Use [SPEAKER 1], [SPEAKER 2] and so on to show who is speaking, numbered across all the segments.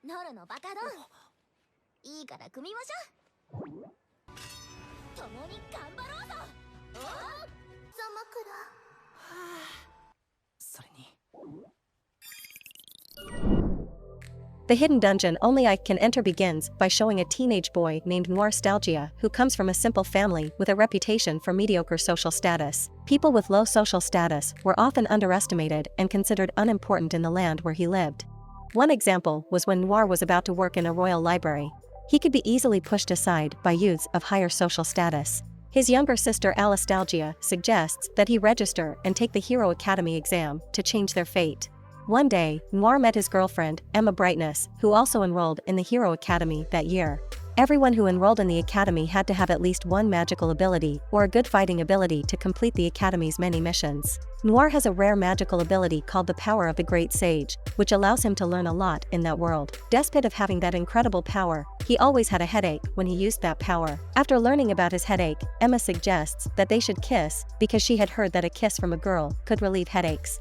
[SPEAKER 1] ノルのバカドン。いいから組みましょう。共に頑張ろうぞ。ザマクラ。
[SPEAKER 2] それに。
[SPEAKER 3] The hidden dungeon only I can enter begins by showing a teenage boy named Nostalgia who comes from a simple family with a reputation for mediocre social status. People with low social status were often underestimated and considered unimportant in the land where he lived. One example was when Noir was about to work in a royal library. He could be easily pushed aside by youths of higher social status. His younger sister Nostalgia suggests that he register and take the Hero Academy exam to change their fate. One day, Noir met his girlfriend, Emma Brightness, who also enrolled in the Hero Academy that year. Everyone who enrolled in the academy had to have at least one magical ability or a good fighting ability to complete the academy's many missions. Noir has a rare magical ability called the Power of the Great Sage, which allows him to learn a lot in that world. Despite of having that incredible power, he always had a headache when he used that power. After learning about his headache, Emma suggests that they should kiss because she had heard that a kiss from a girl could relieve headaches.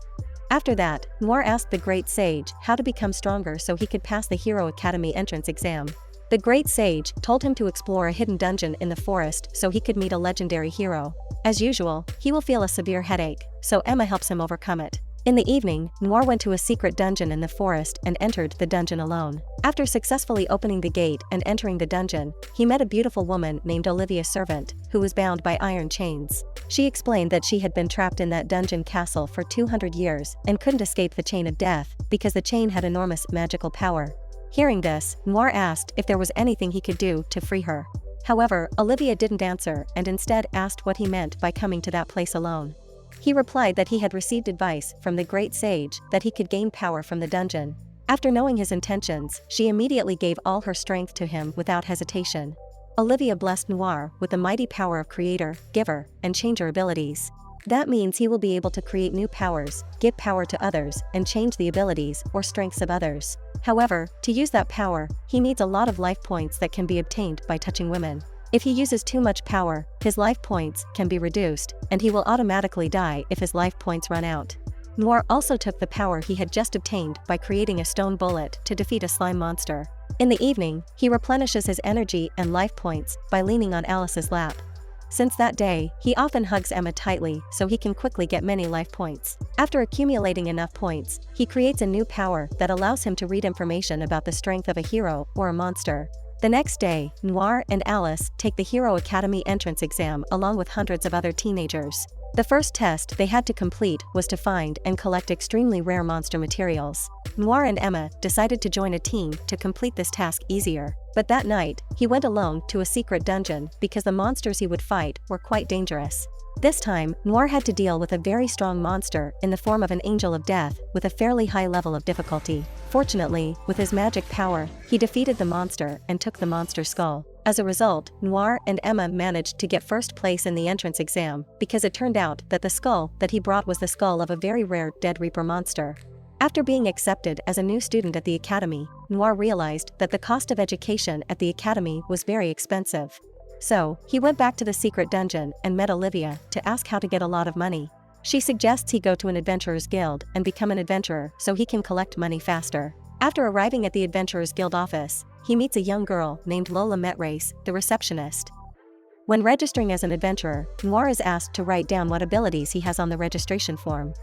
[SPEAKER 3] After that, Noir asked the Great Sage how to become stronger so he could pass the Hero Academy entrance exam. The Great Sage told him to explore a hidden dungeon in the forest so he could meet a legendary hero. As usual, he will feel a severe headache, so Emma helps him overcome it. In the evening, Noir went to a secret dungeon in the forest and entered the dungeon alone. After successfully opening the gate and entering the dungeon, he met a beautiful woman named Olivia Servant, who was bound by iron chains. She explained that she had been trapped in that dungeon castle for 200 years and couldn't escape the chain of death because the chain had enormous magical power. Hearing this, Noir asked if there was anything he could do to free her. However, Olivia didn't answer and instead asked what he meant by coming to that place alone. He replied that he had received advice from the Great Sage that he could gain power from the dungeon. After knowing his intentions, she immediately gave all her strength to him without hesitation. Olivia blessed Noir with the mighty power of Creator, Giver, and Changer abilities. That means he will be able to create new powers, give power to others, and change the abilities or strengths of others. However, to use that power, he needs a lot of life points that can be obtained by touching women. If he uses too much power, his life points can be reduced, and he will automatically die if his life points run out. Noir also took the power he had just obtained by creating a stone bullet to defeat a slime monster. In the evening, he replenishes his energy and life points by leaning on Alice's lap. Since that day, he often hugs Emma tightly so he can quickly get many life points. After accumulating enough points, he creates a new power that allows him to read information about the strength of a hero or a monster. The next day, Noir and Alice take the Hero Academy entrance exam along with hundreds of other teenagers. The first test they had to complete was to find and collect extremely rare monster materials. Noir and Emma decided to join a team to complete this task easier. But that night, he went alone to a secret dungeon because the monsters he would fight were quite dangerous. This time, Noir had to deal with a very strong monster in the form of an angel of death with a fairly high level of difficulty. Fortunately, with his magic power, he defeated the monster and took the monster's skull. As a result, Noir and Emma managed to get first place in the entrance exam because it turned out that the skull that he brought was the skull of a very rare Dead Reaper monster. After being accepted as a new student at the academy, Noir realized that the cost of education at the academy was very expensive. So, he went back to the secret dungeon and met Olivia to ask how to get a lot of money. She suggests he go to an adventurer's guild and become an adventurer so he can collect money faster. After arriving at the adventurer's guild office, he meets a young girl named Lola Metrace, the receptionist. When registering as an adventurer, Noir is asked to write down what abilities he has on the registration form.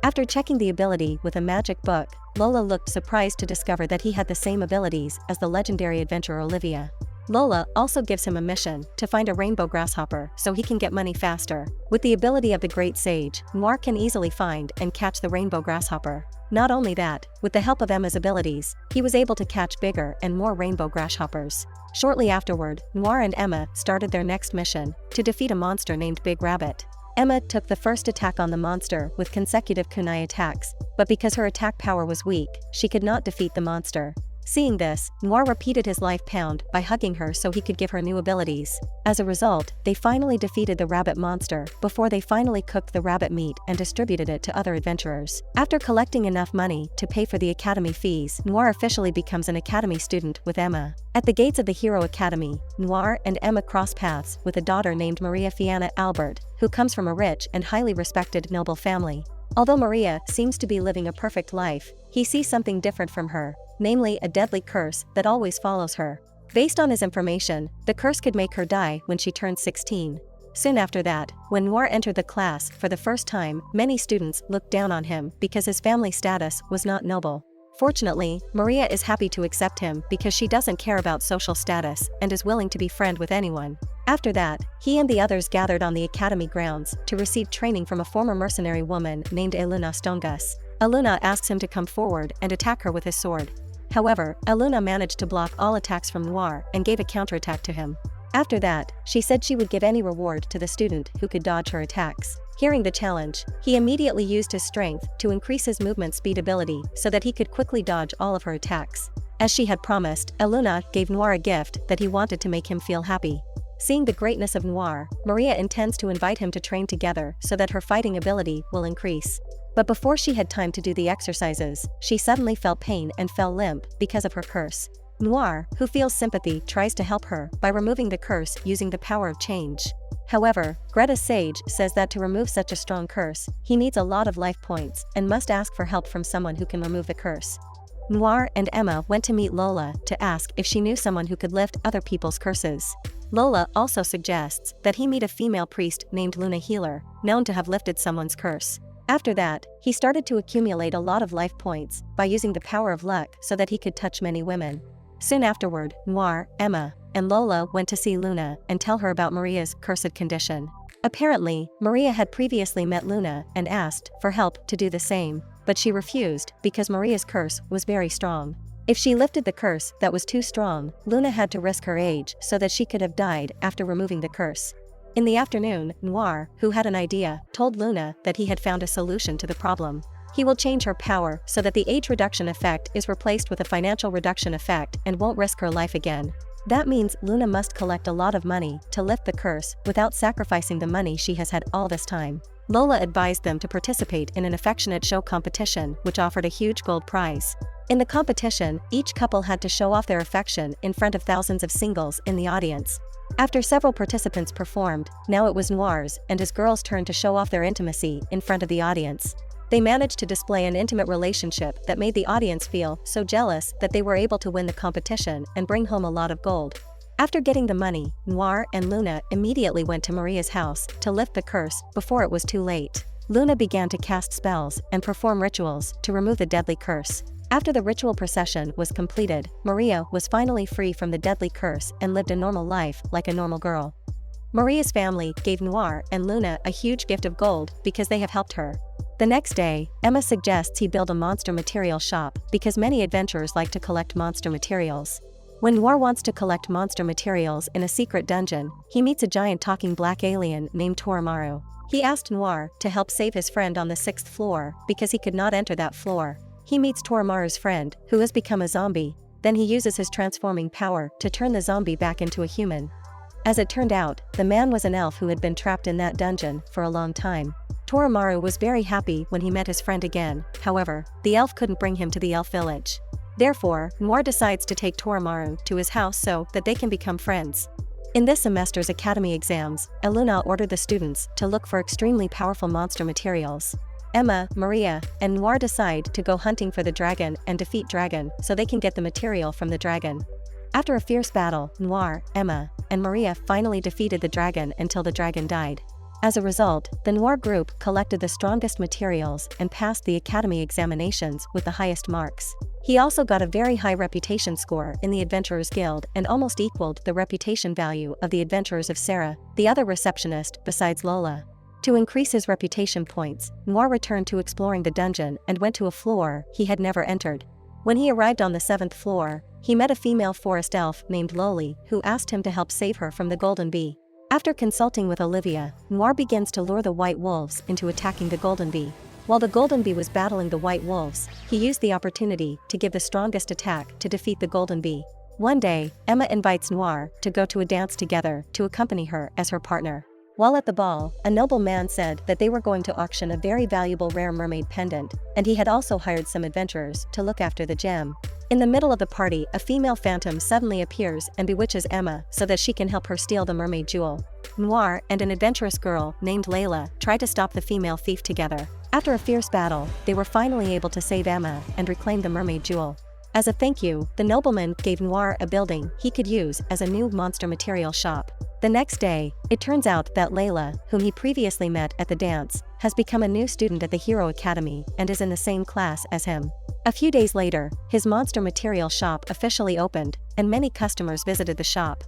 [SPEAKER 3] After checking the ability with a magic book, Lola looked surprised to discover that he had the same abilities as the legendary adventurer Olivia. Lola also gives him a mission to find a rainbow grasshopper so he can get money faster. With the ability of the Great Sage, Noir can easily find and catch the rainbow grasshopper. Not only that, with the help of Emma's abilities, he was able to catch bigger and more rainbow grasshoppers. Shortly afterward, Noir and Emma started their next mission, to defeat a monster named Big Rabbit. Emma took the first attack on the monster with consecutive kunai attacks, but because her attack power was weak, she could not defeat the monster. Seeing this, Noir repeated his life pound by hugging her so he could give her new abilities. As a result, they finally defeated the rabbit monster before they finally cooked the rabbit meat and distributed it to other adventurers. After collecting enough money to pay for the academy fees, Noir officially becomes an academy student with Emma. At the gates of the Hero Academy, Noir and Emma cross paths with a daughter named Maria Fianna Albert, who comes from a rich and highly respected noble family. Although Maria seems to be living a perfect life, he sees something different from her. namely a deadly curse that always follows her. Based on his information, the curse could make her die when she turned 16. Soon after that, when Noir entered the class for the first time, many students looked down on him because his family status was not noble. Fortunately, Maria is happy to accept him because she doesn't care about social status and is willing to be friend with anyone. After that, he and the others gathered on the academy grounds to receive training from a former mercenary woman named Eluna Stongus. Eluna asks him to come forward and attack her with his sword. However, Eluna managed to block all attacks from Noir and gave a counterattack to him. After that, she said she would give any reward to the student who could dodge her attacks. Hearing the challenge, he immediately used his strength to increase his movement speed ability so that he could quickly dodge all of her attacks. As she had promised, Eluna gave Noir a gift that he wanted to make him feel happy. Seeing the greatness of Noir, Maria intends to invite him to train together so that her fighting ability will increase. But before she had time to do the exercises, she suddenly felt pain and fell limp because of her curse. Noir, who feels sympathy, tries to help her by removing the curse using the power of change. However, Greta Sage says that to remove such a strong curse, he needs a lot of life points and must ask for help from someone who can remove the curse. Noir and Emma went to meet Lola to ask if she knew someone who could lift other people's curses. Lola also suggests that he meet a female priest named Luna Healer, known to have lifted someone's curse. After that, he started to accumulate a lot of life points by using the power of luck so that he could touch many women. Soon afterward, Noir, Emma, and Lola went to see Luna and tell her about Maria's cursed condition. Apparently, Maria had previously met Luna and asked for help to do the same, but she refused because Maria's curse was very strong. If she lifted the curse that was too strong, Luna had to risk her age so that she could have died after removing the curse. In the afternoon, Noir, who had an idea, told Luna that he had found a solution to the problem. He will change her power so that the age reduction effect is replaced with a financial reduction effect and won't risk her life again. That means Luna must collect a lot of money to lift the curse without sacrificing the money she has had all this time. Lola advised them to participate in an affectionate show competition which offered a huge gold prize. In the competition, each couple had to show off their affection in front of thousands of singles in the audience. After several participants performed, now it was Noir's and his girl's turn to show off their intimacy in front of the audience. They managed to display an intimate relationship that made the audience feel so jealous that they were able to win the competition and bring home a lot of gold. After getting the money, Noir and Luna immediately went to Maria's house to lift the curse before it was too late. Luna began to cast spells and perform rituals to remove the deadly curse. After the ritual procession was completed, Maria was finally free from the deadly curse and lived a normal life like a normal girl. Maria's family gave Noir and Luna a huge gift of gold because they have helped her. The next day, Emma suggests he build a monster material shop because many adventurers like to collect monster materials. When Noir wants to collect monster materials in a secret dungeon, he meets a giant talking black alien named Torimaru. He asked Noir to help save his friend on the 6th floor because he could not enter that floor. He meets Torimaru's friend, who has become a zombie. Then he uses his transforming power to turn the zombie back into a human. As it turned out, the man was an elf who had been trapped in that dungeon for a long time. Torimaru was very happy when he met his friend again. However, the elf couldn't bring him to the elf village. Therefore, Noir decides to take Torimaru to his house so that they can become friends. In this semester's academy exams, Eluna ordered the students to look for extremely powerful monster materials. Emma, Maria, and Noir decide to go hunting for the dragon and defeat dragon so they can get the material from the dragon. After a fierce battle, Noir, Emma, and Maria finally defeated the dragon until the dragon died. As a result, the Noir group collected the strongest materials and passed the academy examinations with the highest marks. He also got a very high reputation score in the Adventurers Guild and almost equaled the reputation value of the Adventurers of Sarah, the other receptionist besides Lola. To increase his reputation points, Noir returned to exploring the dungeon and went to a floor he had never entered. When he arrived on the 7th floor, he met a female forest elf named Loli who asked him to help save her from the golden bee. After consulting with Olivia, Noir begins to lure the white wolves into attacking the golden bee. While the golden bee was battling the white wolves, he used the opportunity to give the strongest attack to defeat the golden bee. One day, Emma invites Noir to go to a dance together to accompany her as her partner. While at the ball, a noble man said that they were going to auction a very valuable rare mermaid pendant, and he had also hired some adventurers to look after the gem. In the middle of the party, a female phantom suddenly appears and bewitches Emma so that she can help her steal the mermaid jewel. Noir and an adventurous girl named Layla try to stop the female thief together. After a fierce battle, they were finally able to save Emma and reclaim the mermaid jewel. As a thank you, the nobleman gave Noir a building he could use as a new monster material shop. The next day, it turns out that Layla, whom he previously met at the dance, has become a new student at the Hero Academy and is in the same class as him. A few days later, his monster material shop officially opened, and many customers visited the shop.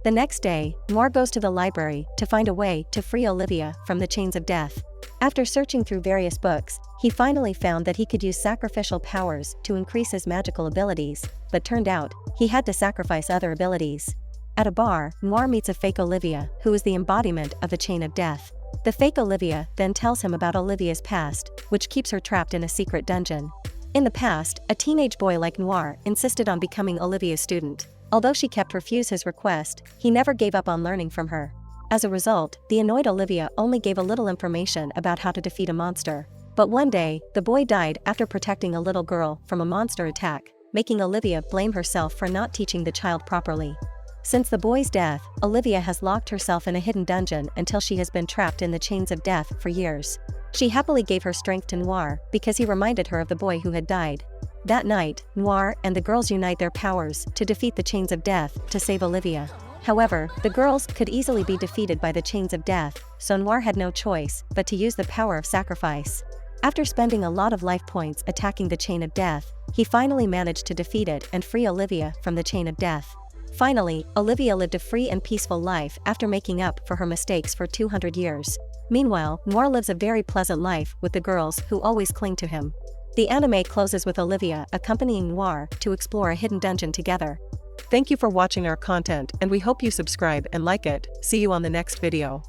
[SPEAKER 3] The next day, Noir goes to the library to find a way to free Olivia from the chains of death. After searching through various books, he finally found that he could use sacrificial powers to increase his magical abilities, but turned out, he had to sacrifice other abilities. At a bar, Noir meets a fake Olivia, who is the embodiment of the chain of death. The fake Olivia then tells him about Olivia's past, which keeps her trapped in a secret dungeon. In the past, a teenage boy like Noir insisted on becoming Olivia's student. Although she kept refuse his request, he never gave up on learning from her. As a result, the annoyed Olivia only gave a little information about how to defeat a monster. But one day, the boy died after protecting a little girl from a monster attack, making Olivia blame herself for not teaching the child properly. Since the boy's death, Olivia has locked herself in a hidden dungeon until she has been trapped in the chains of death for years. She happily gave her strength to Noir because he reminded her of the boy who had died. That night, Noir and the girls unite their powers to defeat the chains of death to save Olivia. However, the girls could easily be defeated by the chains of death, so Noir had no choice but to use the power of sacrifice. After spending a lot of life points attacking the chain of death, he finally managed to defeat it and free Olivia from the chain of death. Finally, Olivia lived a free and peaceful life after making up for her mistakes for 200 years. Meanwhile, Noir lives a very pleasant life with the girls who always cling to him. The anime closes with Olivia accompanying Noir to explore a hidden dungeon together.
[SPEAKER 2] Thank you for watching our content, and we hope you subscribe and like it. See you on the next video.